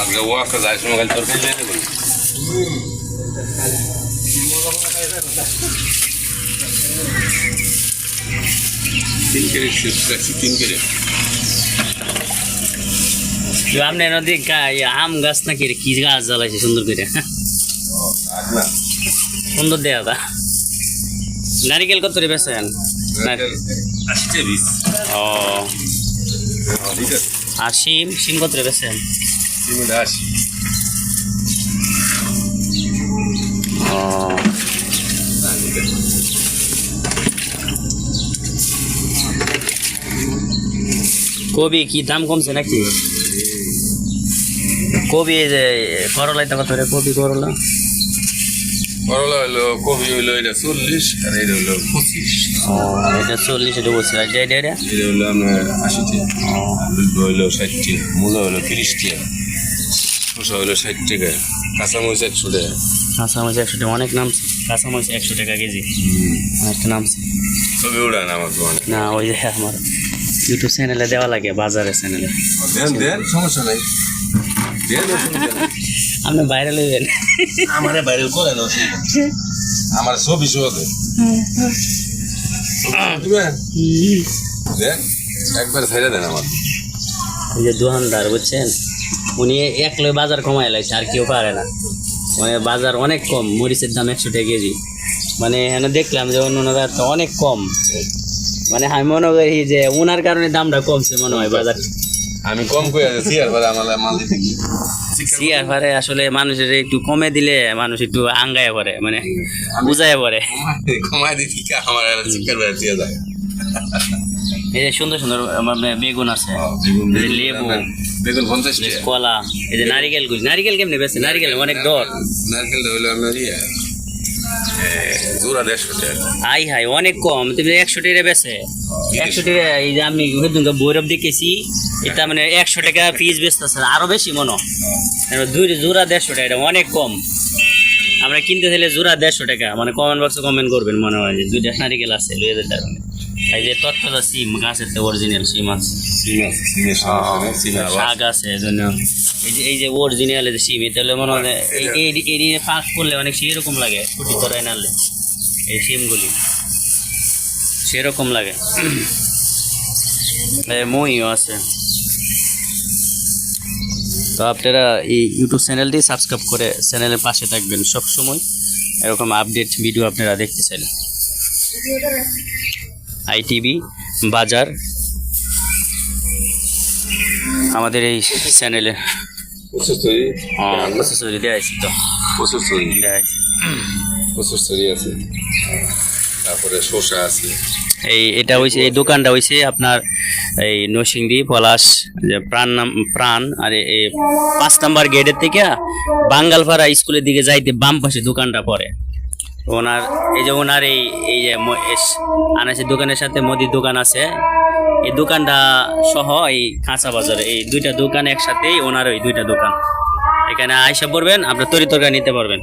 আজকে ওয়াকে যাই সময় কাল তোর খেলে নেব 3 কেজি 3 কেজি আপনি নদী আম গাছ নাকি কি গাছ জ্বালাইছে সুন্দর করে সুন্দর দেয়া দা নারিকেল কত রে বেছেন ও আর শিম শিম কত রে বেছেন ও কবি কি দাম কমছে নাকি কবি যে করলাই তো কত রে কবি করলা করলা হলো কবি হলো এটা 40 আর এটা হলো 25 ও এটা 40 এটা বলছি আর এটা এটা হলো আমরা 80 টাকা আলু হলো 60 টাকা মূলা হলো 30 টাকা শসা হলো 60 টাকা কাঁচামরিচ 100 টাকা কাঁচামরিচ 100 টাকা অনেক নামছে কাঁচামরিচ 100 টাকা কেজি অনেকটা নামছে ছবি উড়ান আমার দোকানে না ওই যে আমার ইউটিউব চ্যানেলে দেওয়া লাগে বাজারের চ্যানেলে দেন সমস্যা নাই দেন আপনি ভাইরাল হইবেন আমারে ভাইরাল করে না আমার ছবি শো দেন দেন একবার ছেড়ে দেন আমার ওই যে দোকানদার বুঝছেন উনি একলাই বাজার কমায় লাইছে আর কেউ পারে না মানে বাজার অনেক কম মরিচের দাম 100 টাকা কেজি মানে এখানে দেখলাম যে অন্যরা তো অনেক কম মানে আমি মনে করি যে ওনার কারণে দামটা কমছে মনে হয় বাজার আমি কম করে আছি আর পরে আমার মাল দিতে কি সিয়ার পারে আসলে মানুষের একটু কমে দিলে মানুষ একটু আঙ্গায় পড়ে মানে বুঝায় পড়ে কমাই দিতে কি আমার চিকেন বাড়ি দিয়ে যায় এই যে সুন্দর সুন্দর বেগুন আছে লেবু বেগুন 50 টাকা কলা এই যে নারিকেল কেমনে বেছে নারিকেল অনেক দর নারকেল হলো আপনার জোড়া 150 টাকা হাই হাই অনেক কম তুমি 100 টাকা বেছে 100 টাকা এই যে আমি বৈরব দেখেছি এটা মানে 100 টাকা পিস বেচতেছে আরো বেশি মনে দুই জোড়া 150 টাকা এটা অনেক কম আমরা কিনতে চাইলে জোড়া 150 টাকা মানে কমেন্ট বক্সে কমেন্ট করবেন মনে হয় যে দুইটা নারিকেল আছে লয়ে যেতে পারবেন এই যে তত্ত্বটা সিম গাছের তো অরিজিনাল সিম আছে শাক আছে এজন্য এই যে অরিজিনাল যে সিম এটা হলে মনে হয় এই ফাঁক করলে অনেক সেরকম লাগে ফুটি ধরাই নালে এই সিমগুলি সেরকম লাগে মইও আছে তো আপনারা এই ইউটিউব চ্যানেলটি সাবস্ক্রাইব করে চ্যানেলের পাশে থাকবেন সব সময় এরকম আপডেট ভিডিও আপনারা দেখতে চাইলে আইটিভি বাজার আমাদের এই চ্যানেলে প্রসেসরি দেওয়া আছে তো প্রসেসরি দেওয়া আছে প্রসেসরি আছে তারপরে শসা আছে এটা হয়েছে এই দোকানটা হয়েছে আপনার এই নরসিংদী পলাশ যে প্রাণ আর এই 5 নম্বর গেটের থেকে বাঙ্গালপাড়া স্কুলের দিকে যাইতে বাম পাশে দোকানটা পড়ে ওনার এই যে ওনার এই যে আনাসের দোকানের সাথে মুদির দোকান আছে এই দোকানটা সহ এই কাঁচা বাজারে এই দুইটা দোকান একসাথেই ওনার ওই দুইটা দোকান এখানে আইসা পড়বেন আপনার তরি তরকারি নিতে পারবেন।